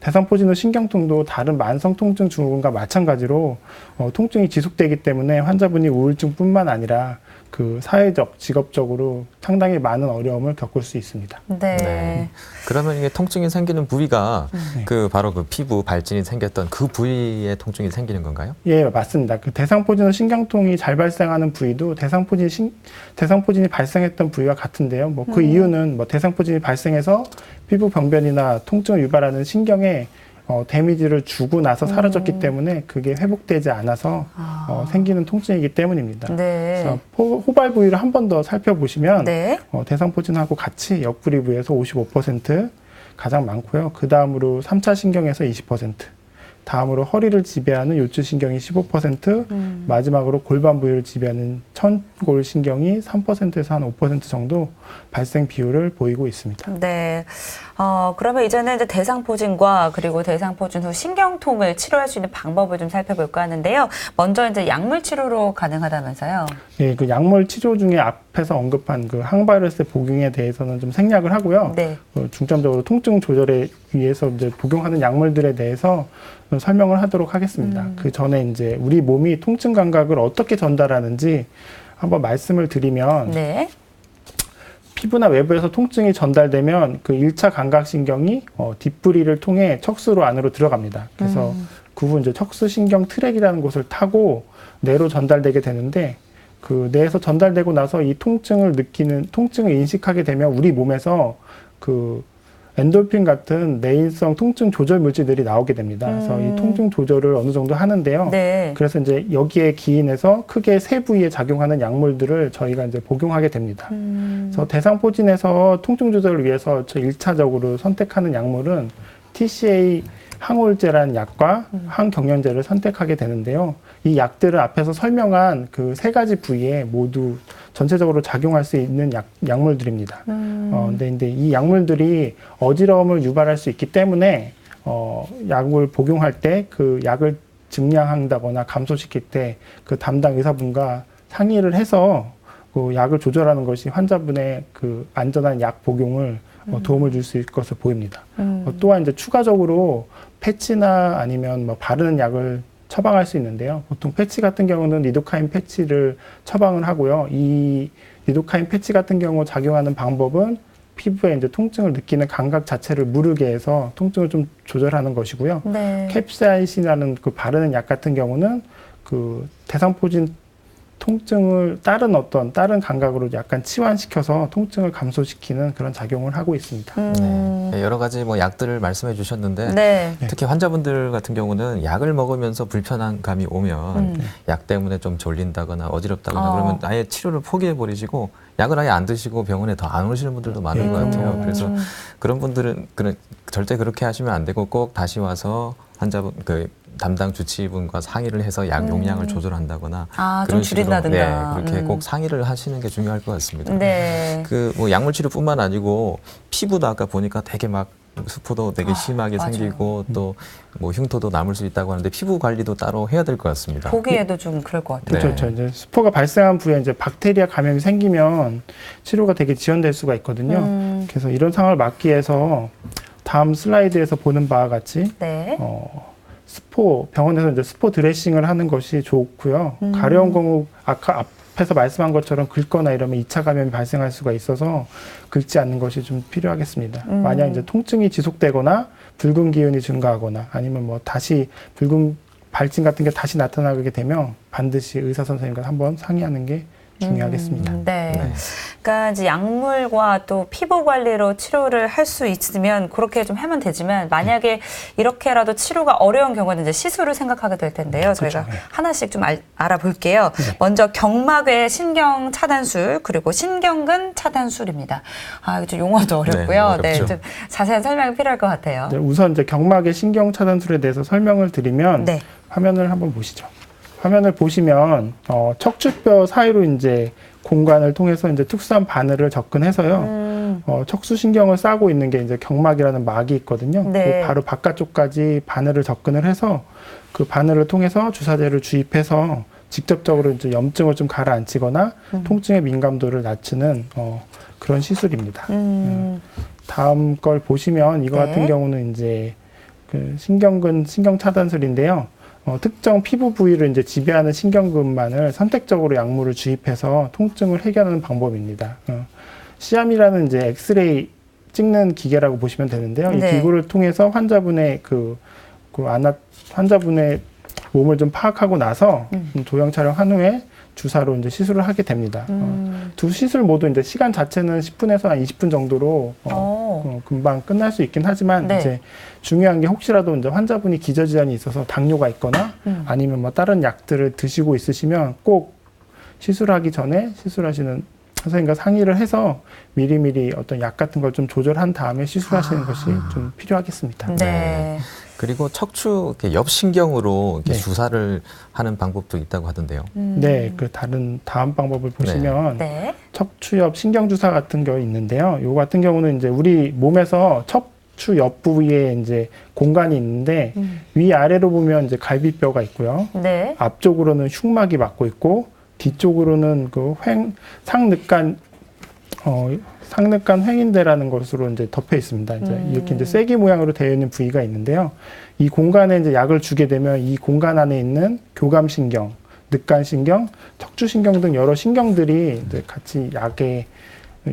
대상포진 후 신경통도 다른 만성 통증 증후군과 마찬가지로 통증이 지속되기 때문에 환자분이 우울증뿐만 아니라 그 사회적, 직업적으로 상당히 많은 어려움을 겪을 수 있습니다. 네. 네. 그러면 이게 통증이 생기는 부위가 그 바로 그 피부 발진이 생겼던 그 부위에 통증이 생기는 건가요? 예, 맞습니다. 그 대상포진 후 신경통이 잘 발생하는 부위도 대상포진이 발생했던 부위와 같은데요. 뭐 그 이유는 뭐 대상포진이 발생해서 피부 병변이나 통증을 유발하는 신경에 데미지를 주고 나서 사라졌기 때문에 그게 회복되지 않아서 생기는 통증이기 때문입니다. 네. 그래서 호발 부위를 한 번 더 살펴보시면 네. 대상포진하고 같이 옆구리 부위에서 55% 가장 많고요. 그 다음으로 3차 신경에서 20%, 다음으로 허리를 지배하는 요추신경이 15%, 마지막으로 골반 부위를 지배하는 천골신경이 3%에서 한 5% 정도 발생 비율을 보이고 있습니다. 네. 그러면 이제는 이제 대상포진과 그리고 대상포진 후 신경통을 치료할 수 있는 방법을 좀 살펴볼까 하는데요. 먼저 이제 약물 치료로 가능하다면서요? 네, 그 약물 치료 중에 앞에서 언급한 그 항바이러스 복용에 대해서는 좀 생략을 하고요. 네. 중점적으로 통증 조절에 위해서 이제 복용하는 약물들에 대해서 좀 설명을 하도록 하겠습니다. 그 전에 이제 우리 몸이 통증 감각을 어떻게 전달하는지 한번 말씀을 드리면 네. 피부나 외부에서 통증이 전달되면 그 1차 감각신경이 뒷부리를 통해 척수로 안으로 들어갑니다. 그래서 그 후 이제 척수신경 트랙이라는 곳을 타고 뇌로 전달되게 되는데 그 뇌에서 전달되고 나서 이 통증을 인식하게 되면 우리 몸에서 그 엔돌핀 같은 뇌인성 통증 조절 물질들이 나오게 됩니다. 그래서 이 통증 조절을 어느 정도 하는데요. 네. 그래서 이제 여기에 기인해서 크게 세 부위에 작용하는 약물들을 저희가 이제 복용하게 됩니다. 그래서 대상포진에서 통증 조절을 위해서 저 1차적으로 선택하는 약물은 TCA 항우울제라는 약과 항경련제를 선택하게 되는데요. 이 약들은 앞에서 설명한 그 세 가지 부위에 모두 전체적으로 작용할 수 있는 약물들입니다. 근데 이 약물들이 어지러움을 유발할 수 있기 때문에 약을 복용할 때 그 약을 증량한다거나 감소시킬 때 그 담당 의사분과 상의를 해서 그 약을 조절하는 것이 환자분의 그 안전한 약 복용을 도움을 줄 수 있을 것으로 보입니다. 또한 이제 추가적으로 패치나 아니면 뭐 바르는 약을 처방할 수 있는데요. 보통 패치 같은 경우는 리도카인 패치를 처방을 하고요. 이 리도카인 패치 같은 경우 작용하는 방법은 피부에 이제 통증을 느끼는 감각 자체를 무르게 해서 통증을 좀 조절하는 것이고요. 네. 캡사이신이라는 그 바르는 약 같은 경우는 그 대상포진 통증을 다른 감각으로 약간 치환시켜서 통증을 감소시키는 그런 작용을 하고 있습니다. 네, 여러 가지 뭐 약들을 말씀해 주셨는데 네. 특히 환자분들 같은 경우는 약을 먹으면서 불편한 감이 오면 약 때문에 좀 졸린다거나 어지럽다거나 그러면 아예 치료를 포기해 버리시고 약을 아예 안 드시고 병원에 더 안 오시는 분들도 많은 것 같아요. 그래서 그런 분들은 절대 그렇게 하시면 안 되고 꼭 다시 와서 환자분 담당 주치의분과 상의를 해서 약 용량을 조절한다거나 좀 줄인다든가. 네, 그렇게 꼭 상의를 하시는 게 중요할 것 같습니다. 네. 뭐 약물 치료뿐만 아니고 피부도 아까 보니까 되게 막 수포도 되게 심하게 맞아요. 생기고 또 뭐 흉터도 남을 수 있다고 하는데 피부 관리도 따로 해야 될 것 같습니다. 보기에도 좀 그럴 것 같아요. 네. 이제 수포가 발생한 부위에 이제 박테리아 감염이 생기면 치료가 되게 지연될 수가 있거든요. 그래서 이런 상황을 막기 위해서 다음 슬라이드에서 보는 바와 같이 네. 병원에서 이제 스포 드레싱을 하는 것이 좋고요. 가려운 경우 아까 앞에서 말씀한 것처럼 긁거나 이러면 2차 감염이 발생할 수가 있어서 긁지 않는 것이 좀 필요하겠습니다. 만약 이제 통증이 지속되거나 붉은 기운이 증가하거나 아니면 뭐 다시 붉은 발진 같은 게 다시 나타나게 되면 반드시 의사 선생님과 한번 상의하는 게 중요하겠습니다. 네. 그러니까 이제 약물과 또 피부 관리로 치료를 할 수 있으면 그렇게 좀 하면 되지만 만약에 이렇게라도 치료가 어려운 경우는 이제 시술을 생각하게 될 텐데요. 저희가 하나씩 좀 알아볼게요. 먼저 경막외 신경 차단술 그리고 신경근 차단술입니다. 이거 좀 용어도 어렵고요. 네, 좀 자세한 설명이 필요할 것 같아요. 네, 우선 이제 경막의 신경 차단술에 대해서 설명을 드리면 네. 화면을 한번 보시죠. 화면을 보시면 척추뼈 사이로 이제 공간을 통해서 이제 특수한 바늘을 접근해서요. 척수신경을 싸고 있는 게 이제 경막이라는 막이 있거든요. 네. 그 바로 바깥쪽까지 바늘을 접근을 해서 그 바늘을 통해서 주사제를 주입해서 직접적으로 이제 염증을 좀 가라앉히거나 통증의 민감도를 낮추는 그런 시술입니다. 다음 걸 보시면 이거 네. 같은 경우는 이제 그 신경근 신경 차단술인데요. 특정 피부 부위를 이제 지배하는 신경근만을 선택적으로 약물을 주입해서 통증을 해결하는 방법입니다. 시암이라는 이제 엑스레이 찍는 기계라고 보시면 되는데요. 이 네. 기구를 통해서 환자분의 환자분의 몸을 좀 파악하고 나서 도형 촬영한 후에 주사로 이제 시술을 하게 됩니다. 두 시술 모두 이제 시간 자체는 10분에서 한 20분 정도로 금방 끝날 수 있긴 하지만 네. 이제 중요한 게 혹시라도 이제 환자분이 기저질환이 있어서 당뇨가 있거나 아니면 뭐 다른 약들을 드시고 있으시면 꼭 시술하기 전에 시술하시는 선생님과 상의를 해서 미리미리 어떤 약 같은 걸 좀 조절한 다음에 시술하시는 것이 좀 필요하겠습니다. 네. 그리고 척추 이렇게 옆신경으로 이렇게 네. 주사를 하는 방법도 있다고 하던데요. 네, 그 다음 방법을 보시면 네. 척추 옆 신경 주사 같은 거 있는데요. 요 같은 경우는 이제 우리 몸에서 척추 옆 부위에 이제 공간이 있는데 위아래로 보면 이제 갈비뼈가 있고요. 네. 앞쪽으로는 흉막이 막고 있고 뒤쪽으로는 그 상늑간 횡인대라는 것으로 이제 덮여 있습니다. 이제 이렇게 이제 쐐기 모양으로 되어 있는 부위가 있는데요. 이 공간에 이제 약을 주게 되면 이 공간 안에 있는 교감신경, 늑간신경, 척추신경 등 여러 신경들이 이제 같이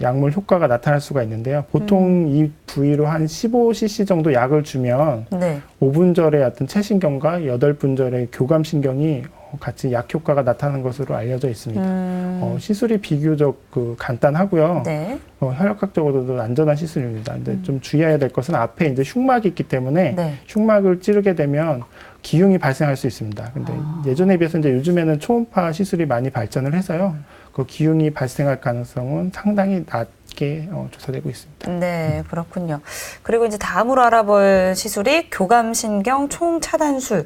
약물 효과가 나타날 수가 있는데요. 보통 이 부위로 한 15cc 정도 약을 주면 네. 5분절의 어떤 체신경과 8분절의 교감신경이 같이 약 효과가 나타나는 것으로 알려져 있습니다. 시술이 비교적 간단하고요. 네. 혈액학적으로도 안전한 시술입니다. 근데 좀 주의해야 될 것은 앞에 이제 흉막이 있기 때문에 네. 흉막을 찌르게 되면 기흉이 발생할 수 있습니다. 근데 예전에 비해서 이제 요즘에는 초음파 시술이 많이 발전을 해서요. 그 기흉이 발생할 가능성은 상당히 낮게 함께 조사되고 있습니다. 네, 그렇군요. 그리고 이제 다음으로 알아볼 시술이 교감신경 총차단술.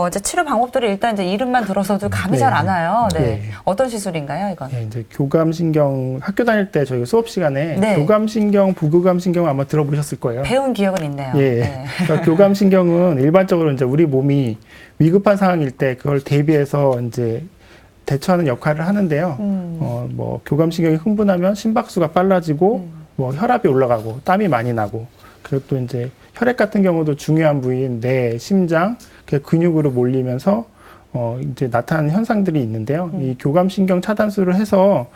이제 치료 방법들이 일단 이제 이름만 들어서도 감이 잘 안 와요. 네. 네. 어떤 시술인가요, 이건? 네, 이제 교감신경 학교 다닐 때 저희 수업 시간에 네. 교감신경, 부교감신경 아마 들어보셨을 거예요. 배운 기억은 있네요. 예. 네. 그러니까 교감신경은 일반적으로 이제 우리 몸이 위급한 상황일 때 그걸 대비해서 이제 대처하는 역할을 하는데요. 뭐 교감신경이 흥분하면 심박수가 빨라지고 뭐 혈압이 올라가고 땀이 많이 나고 그리고 또 이제 혈액 같은 경우도 중요한 부위인 뇌, 심장, 근육으로 몰리면서 이제 나타나는 현상들이 있는데요. 이 교감신경 차단술을 해서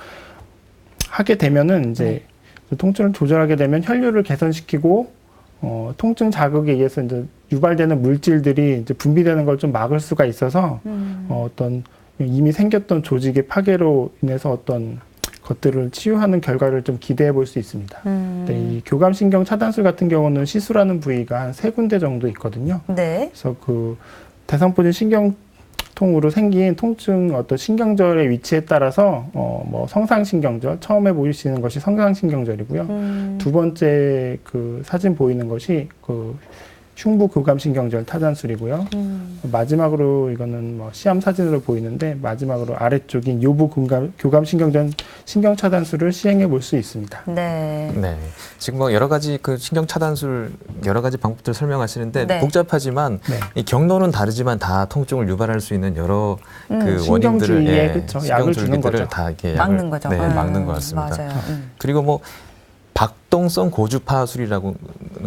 하게 되면은 이제 통증을 조절하게 되면 혈류를 개선시키고 통증 자극에 의해서 이제 유발되는 물질들이 이제 분비되는 걸 좀 막을 수가 있어서 어떤 이미 생겼던 조직의 파괴로 인해서 어떤 것들을 치유하는 결과를 좀 기대해 볼 수 있습니다. 네, 이 교감신경 차단술 같은 경우는 시술하는 부위가 한 3군데 정도 있거든요. 네. 그래서 그 대상포진 신경통으로 생긴 통증 어떤 신경절의 위치에 따라서 뭐 성상신경절 처음에 보이시는 것이 성상신경절이고요. 두 번째 그 사진 보이는 것이 그 흉부 교감신경절 타단술이고요. 마지막으로 이거는 뭐 시암 사진으로 보이는데 마지막으로 아래쪽인 요부 교감신경전 신경차단술을 시행해 볼 수 있습니다. 네. 네. 지금 뭐 여러 가지 그 신경 차단술 여러 가지 방법들 설명하시는데 네. 복잡하지만 네. 이 경로는 다르지만 다 통증을 유발할 수 있는 여러 그 원인들을 신경주의에 그쵸, 약을 주는 거죠. 다 이렇게 막는 거죠. 네, 막는 것 같습니다. 맞아요. 그리고 뭐 박동성 고주파술이라는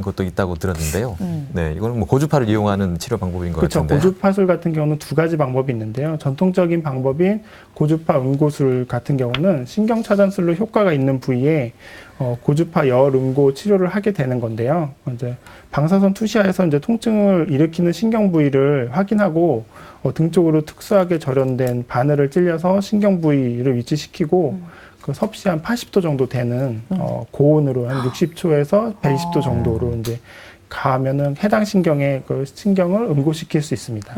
것도 있다고 들었는데요. 네, 이거는 뭐 고주파를 이용하는 치료 방법인 것 그렇죠. 같은데. 고주파술 같은 경우는 두 가지 방법이 있는데요. 전통적인 방법인 고주파 응고술 같은 경우는 신경차단술로 효과가 있는 부위에 고주파 열 응고 치료를 하게 되는 건데요. 이제 방사선 투시하에서 이제 통증을 일으키는 신경 부위를 확인하고 등 쪽으로 특수하게 절연된 바늘을 찔려서 신경 부위를 위치시키고 그 섭씨 한 80도 정도 되는 고온으로 한 60초에서 120도 정도로 이제 가면은 해당 신경의 그 신경을 응고시킬 수 있습니다.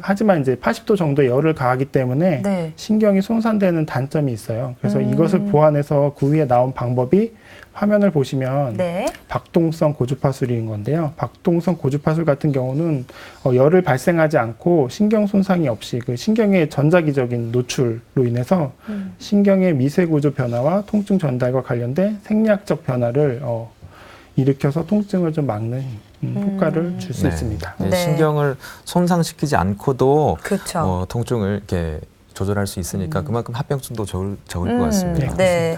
하지만 이제 80도 정도의 열을 가하기 때문에 네. 신경이 손상되는 단점이 있어요. 그래서 이것을 보완해서 그 위에 나온 방법이 화면을 보시면 네. 박동성 고주파술인 건데요. 박동성 고주파술 같은 경우는 열을 발생하지 않고 신경 손상이 없이 그 신경의 전자기적인 노출로 인해서 신경의 미세 구조 변화와 통증 전달과 관련된 생리학적 변화를 일으켜서 통증을 좀 막는 효과를 줄 수 네. 있습니다. 네, 네. 신경을 손상시키지 않고도 그렇죠. 통증을 이렇게 조절할 수 있으니까 그만큼 합병증도 적을 것 같습니다. 네.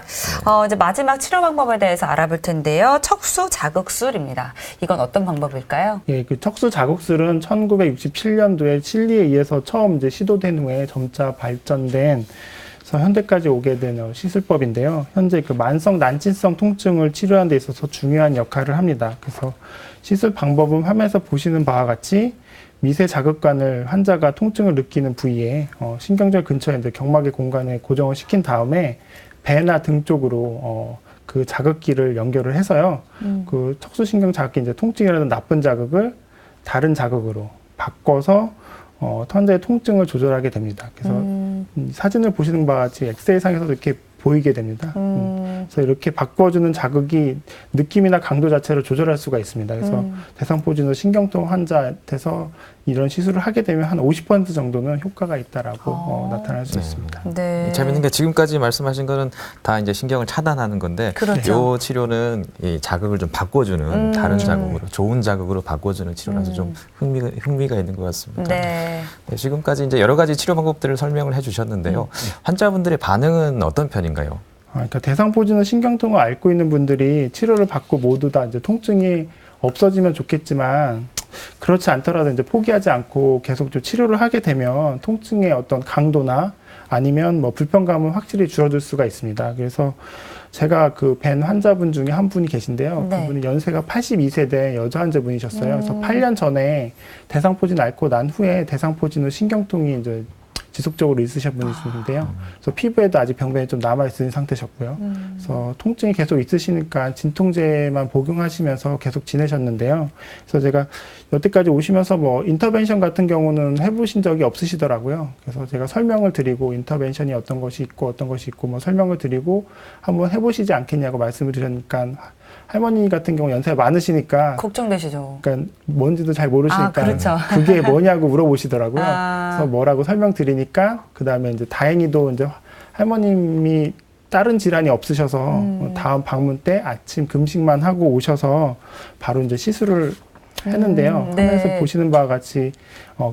이제 마지막 치료 방법에 대해서 알아볼 텐데요. 척수 자극술입니다. 이건 어떤 방법일까요? 예, 그 척수 자극술은 1967년도에 칠리에 의해서 처음 이제 시도된 후에 점차 발전된 현대까지 오게 된 시술법인데요. 현재 그 만성 난치성 통증을 치료하는 데 있어서 중요한 역할을 합니다. 그래서 시술 방법은 화면에서 보시는 바와 같이 미세 자극관을 환자가 통증을 느끼는 부위에 신경절 근처에 이제 경막의 공간에 고정을 시킨 다음에 배나 등 쪽으로 그 자극기를 연결을 해서요. 그 척수신경 자극기 이제 통증이라는 나쁜 자극을 다른 자극으로 바꿔서 환자의 통증을 조절하게 됩니다. 그래서 사진을 보시는 바와 같이 엑스레이상에서도 이렇게 보이게 됩니다. 그래서 이렇게 바꿔주는 자극이 느낌이나 강도 자체를 조절할 수가 있습니다. 그래서 대상포진후 신경통 환자한테서 이런 시술을 하게 되면 한 50% 정도는 효과가 있다라고 나타날 수 있습니다. 네. 재밌는 게 지금까지 말씀하신 거는 다 이제 신경을 차단하는 건데 그렇죠. 이 치료는 이 자극을 좀 바꿔주는 다른 자극으로 좋은 자극으로 바꿔주는 치료라서 좀 흥미가 있는 것 같습니다. 네. 네, 지금까지 이제 여러 가지 치료 방법들을 설명을 해주셨는데요. 환자분들의 반응은 어떤 편인가요? 그러니까 대상포진후 신경통을 앓고 있는 분들이 치료를 받고 모두 다 이제 통증이 없어지면 좋겠지만 그렇지 않더라도 이제 포기하지 않고 계속 좀 치료를 하게 되면 통증의 어떤 강도나 아니면 뭐 불편감은 확실히 줄어들 수가 있습니다. 그래서 제가 그 뵌 환자분 중에 한 분이 계신데요. 네. 그분이 연세가 82세대 여자 환자분이셨어요. 그래서 8년 전에 대상포진 앓고 난 후에 대상포진 후 신경통이 이제 지속적으로 있으신 분이 있는데요. 그래서 피부에도 아직 병변이 좀 남아있는 상태셨고요. 그래서 통증이 계속 있으시니까 진통제만 복용하시면서 계속 지내셨는데요. 그래서 제가 여태까지 오시면서 뭐 인터벤션 같은 경우는 해보신 적이 없으시더라고요. 그래서 제가 설명을 드리고 인터벤션이 어떤 것이 있고 뭐 설명을 드리고 한번 해보시지 않겠냐고 말씀을 드리니까 할머니 같은 경우 연세가 많으시니까 걱정되시죠. 그러니까 뭔지도 잘 모르시니까 그렇죠. 그게 뭐냐고 물어보시더라고요. 그래서 뭐라고 설명드리니까 그 다음에 이제 다행히도 이제 할머님이 다른 질환이 없으셔서 다음 방문 때 아침 금식만 하고 오셔서 바로 이제 시술을 했는데요. 네. 화면에서 보시는 바와 같이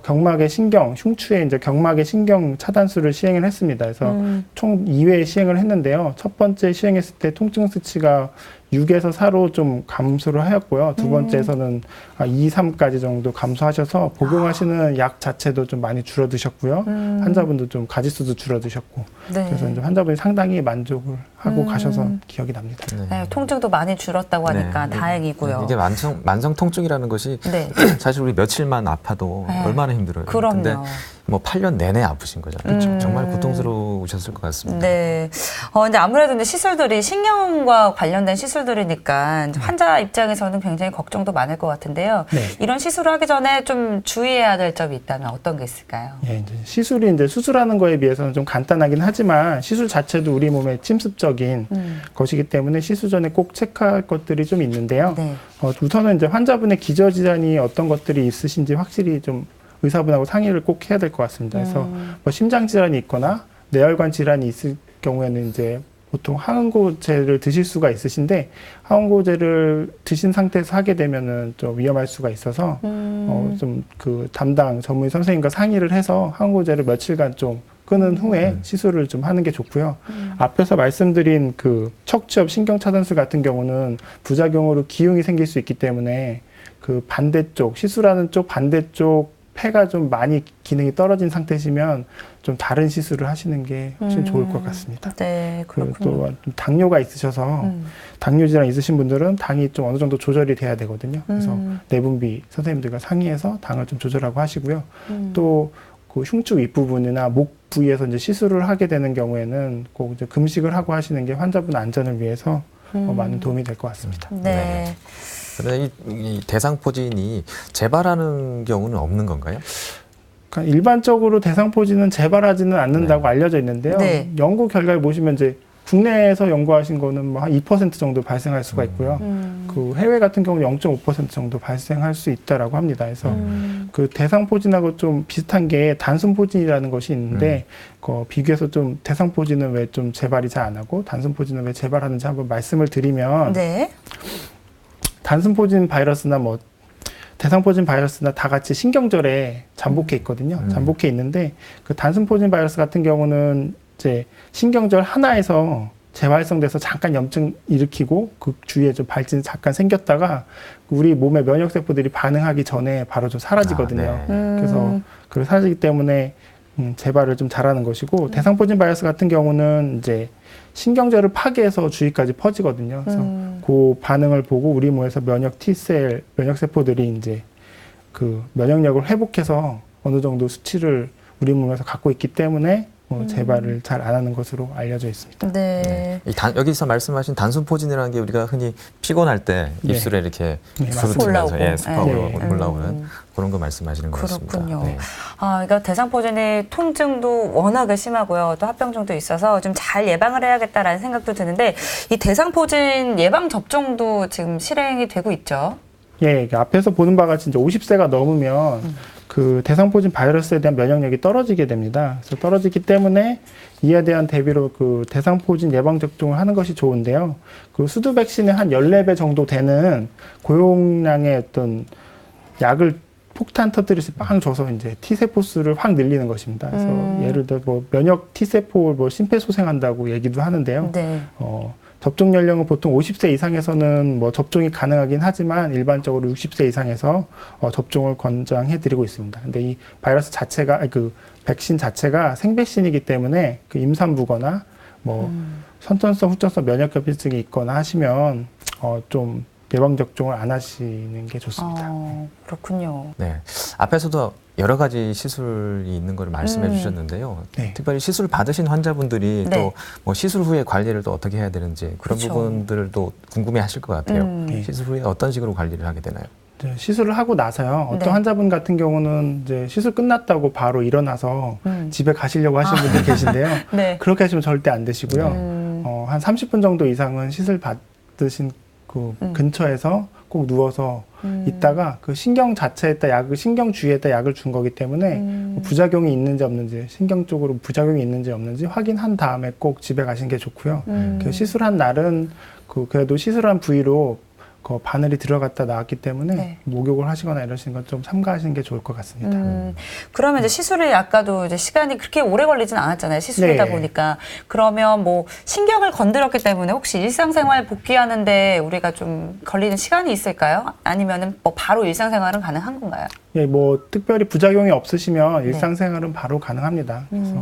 경막의 신경, 흉추에 이제 경막의 신경 차단술을 시행을 했습니다. 그래서 총 2회 시행을 했는데요. 첫 번째 시행했을 때 통증 수치가 6에서 4로 좀 감소를 하였고요. 두 번째에서는 2, 3까지 정도 감소하셔서 복용하시는 약 자체도 좀 많이 줄어드셨고요. 환자분도 좀 가지수도 줄어드셨고. 네. 그래서 이제 환자분이 상당히 만족을 하고 가셔서 기억이 납니다. 네, 통증도 많이 줄었다고 하니까 다행이고요. 이게 만성 통증이라는 것이 네. 사실 우리 며칠만 아파도 얼마나 힘들어요. 그럼요. 근데 뭐 8년 내내 아프신 거잖아요. 정말 고통스러우셨을 것 같습니다. 네. 이제 아무래도 이제 시술들이 신경과 관련된 시술들이니까 환자 입장에서는 굉장히 걱정도 많을 것 같은데요. 네. 이런 시술을 하기 전에 좀 주의해야 될 점이 있다면 어떤 게 있을까요? 예, 이제 시술이 이제 수술하는 거에 비해서는 좀 간단하긴 하지만 시술 자체도 우리 몸에 침습적인 것이기 때문에 시술 전에 꼭 체크할 것들이 좀 있는데요. 네. 우선은 이제 환자분의 기저질환이 어떤 것들이 있으신지 확실히 좀 의사분하고 상의를 꼭 해야 될 것 같습니다. 그래서 뭐 심장 질환이 있거나 뇌혈관 질환이 있을 경우에는 이제 보통 항응고제를 드실 수가 있으신데 항응고제를 드신 상태에서 하게 되면은 좀 위험할 수가 있어서 좀 그 담당 전문의 선생님과 상의를 해서 항응고제를 며칠간 좀 끊은 후에 시술을 좀 하는 게 좋고요. 앞에서 말씀드린 그 척추엽 신경차단술 같은 경우는 부작용으로 기흉이 생길 수 있기 때문에 그 반대쪽 시술하는 쪽 반대쪽 폐가 좀 많이 기능이 떨어진 상태시면 좀 다른 시술을 하시는 게 훨씬 좋을 것 같습니다. 네, 그리고 그렇군요. 또 당뇨가 있으셔서 당뇨 질환 있으신 분들은 당이 좀 어느 정도 조절이 돼야 되거든요. 그래서 내분비 선생님들과 상의해서 당을 좀 조절하고 하시고요. 또 그 흉추 윗부분이나 목 부위에서 이제 시술을 하게 되는 경우에는 꼭 이제 금식을 하고 하시는 게 환자분 안전을 위해서 많은 도움이 될 것 같습니다. 네. 그런데 이 대상포진이 재발하는 경우는 없는 건가요? 그러니까 일반적으로 대상포진은 재발하지는 않는다고 알려져 있는데요. 네. 연구 결과를 보시면 이제 국내에서 연구하신 거는 뭐 한 2% 정도 발생할 수가 있고요. 그 해외 같은 경우는 0.5% 정도 발생할 수 있다라고 합니다. 그래서 그 대상포진하고 좀 비슷한 게 단순포진이라는 것이 있는데 비교해서 좀 대상포진은 왜 좀 재발이 잘 안 하고 단순포진은 왜 재발하는지 한번 말씀을 드리면 네. 단순포진 바이러스나 뭐 대상포진 바이러스나 다 같이 신경절에 잠복해 있거든요. 잠복해 있는데 그 단순포진 바이러스 같은 경우는 이제 신경절 하나에서 재활성돼서 잠깐 염증 일으키고 그 주위에 좀 발진이 잠깐 생겼다가 우리 몸의 면역세포들이 반응하기 전에 바로 좀 사라지거든요. 그래서 그 사라지기 때문에 재발을 좀 잘하는 것이고 대상포진 바이러스 같은 경우는 이제 신경절을 파괴해서 주위까지 퍼지거든요. 그래서 그 반응을 보고 우리 몸에서 면역 T셀, 면역세포들이 이제 그 면역력을 회복해서 어느 정도 수치를 우리 몸에서 갖고 있기 때문에 재발을 잘 안 하는 것으로 알려져 있습니다. 네. 여기서 말씀하신 단순포진이라는 게 우리가 흔히 피곤할 때 네. 입술에 이렇게 네, 부르트면서 올라오고. 스파로 네. 올라오는 그런 거 말씀하시는 것 같습니다. 그렇군요. 네. 그러니까 대상포진의 통증도 워낙에 심하고요. 또 합병증도 있어서 좀 잘 예방을 해야겠다라는 생각도 드는데 이 대상포진 예방 접종도 지금 실행이 되고 있죠. 예, 앞에서 보는 바가 진짜 50세가 넘으면 그 대상포진 바이러스에 대한 면역력이 떨어지게 됩니다. 그래서 떨어지기 때문에 이에 대한 대비로 그 대상포진 예방 접종을 하는 것이 좋은데요. 그 수두 백신의 한 14배 정도 되는 고용량의 어떤 약을 폭탄 터뜨리듯이 빵 줘서 이제 T세포 수를 확 늘리는 것입니다. 그래서 예를 들어 뭐 면역 T세포를 뭐 심폐소생한다고 얘기도 하는데요. 네. 접종 연령은 보통 50세 이상에서는 뭐 접종이 가능하긴 하지만 일반적으로 60세 이상에서 접종을 권장해 드리고 있습니다. 근데 이 바이러스 자체가 그 백신 자체가 생백신이기 때문에 그 임산부거나 뭐 선천성 후천성 면역결핍증이 있거나 하시면 좀 예방 접종을 안 하시는 게 좋습니다. 그렇군요. 네, 앞에서도 여러 가지 시술이 있는 걸 말씀해 주셨는데요. 네. 특별히 시술 받으신 환자분들이 네. 또 뭐 시술 후에 관리를 또 어떻게 해야 되는지 그런 그렇죠. 부분들도 궁금해하실 것 같아요. 네. 시술 후에 어떤 식으로 관리를 하게 되나요? 이제 시술을 하고 나서요. 어떤 네. 환자분 같은 경우는 이제 시술 끝났다고 바로 일어나서 집에 가시려고 하시는 분들 계신데요. 네. 그렇게 하시면 절대 안 되시고요. 한 30분 정도 이상은 시술 받으신 그 근처에서 꼭 누워서 있다가 그 신경 자체에다 약을 신경 주위에다 약을 준 거기 때문에 뭐 부작용이 있는지 없는지 신경 쪽으로 부작용이 있는지 없는지 확인한 다음에 꼭 집에 가시는 게 좋고요. 그 시술한 날은 그 그래도 시술한 부위로 그 바늘이 들어갔다 나왔기 때문에 네. 목욕을 하시거나 이러시는 건 좀 삼가하시는 게 좋을 것 같습니다. 그러면 이제 시술이 아까도 이제 시간이 그렇게 오래 걸리진 않았잖아요. 시술이다 네. 보니까. 그러면 뭐 신경을 건드렸기 때문에 혹시 일상생활 복귀하는데 우리가 좀 걸리는 시간이 있을까요? 아니면은 뭐 바로 일상생활은 가능한 건가요? 예, 뭐 특별히 부작용이 네. 없으시면 일상생활은 바로 가능합니다. 그래서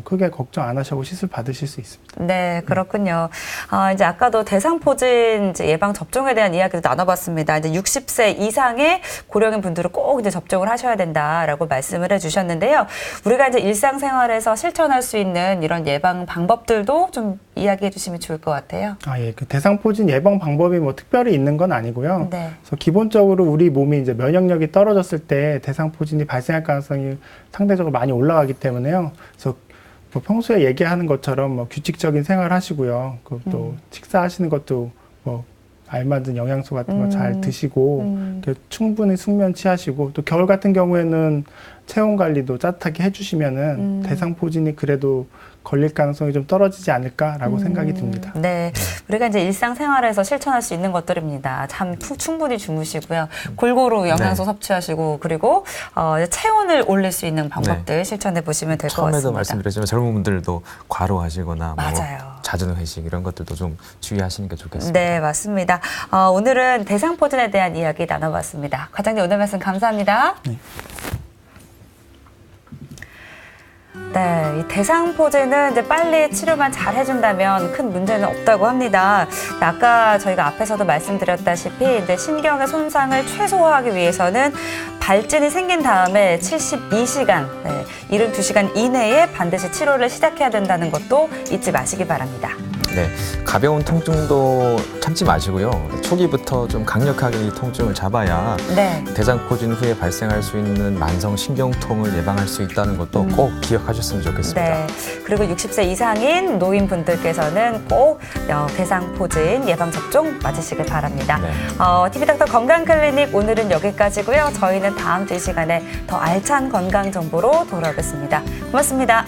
크게 걱정 안 하시고 시술 받으실 수 있습니다. 네, 그렇군요. 이제 아까도 대상포진 이제 예방 접종에 대한 이야기도 나눠봤습니다. 이제 60세 이상의 고령인 분들은 꼭 이제 접종을 하셔야 된다라고 말씀을 해주셨는데요. 우리가 이제 일상생활에서 실천할 수 있는 이런 예방 방법들도 좀 이야기해 주시면 좋을 것 같아요. 예, 그 대상포진 예방 방법이 뭐 특별히 있는 건 아니고요. 네. 그래서 기본적으로 우리 몸이 이제 면역력이 떨어졌을 때 대상포진이 발생할 가능성이 상대적으로 많이 올라가기 때문에요. 그래서 뭐 평소에 얘기하는 것처럼 뭐 규칙적인 생활 하시고요. 그 또 식사하시는 것도 뭐 알맞은 영양소 같은 거 잘 드시고 충분히 숙면 취하시고 또 겨울 같은 경우에는 체온 관리도 따뜻하게 해주시면은 대상포진이 그래도 걸릴 가능성이 좀 떨어지지 않을까라고 생각이 듭니다. 네, 우리가 이제 일상생활에서 실천할 수 있는 것들입니다. 잠 충분히 주무시고요, 골고루 영양소 네. 섭취하시고 그리고 체온을 올릴 수 있는 방법들 실천해 보시면 될 것 같습니다. 처음에도 말씀드렸지만 젊은 분들도 과로하시거나 뭐 맞아요. 잦은 회식 이런 것들도 좀 주의하시는 게 좋겠습니다. 네, 맞습니다. 오늘은 대상포진에 대한 이야기 나눠봤습니다. 과장님 오늘 말씀 감사합니다. 네, 이 대상포진은 이제 빨리 치료만 잘 해준다면 큰 문제는 없다고 합니다. 아까 저희가 앞에서도 말씀드렸다시피 이제 신경의 손상을 최소화하기 위해서는 발진이 생긴 다음에 72시간, 72시간 이내에 반드시 치료를 시작해야 된다는 것도 잊지 마시기 바랍니다. 네, 가벼운 통증도 참지 마시고요. 초기부터 좀 강력하게 이 통증을 잡아야 네. 대상포진 후에 발생할 수 있는 만성 신경통을 예방할 수 있다는 것도 꼭 기억하셨으면 좋겠습니다. 네. 그리고 60세 이상인 노인분들께서는 꼭 대상포진 예방접종 맞으시길 바랍니다. 네. TV닥터 건강클리닉 오늘은 여기까지고요. 저희는 다음 주 이 시간에 더 알찬 건강 정보로 돌아오겠습니다. 고맙습니다.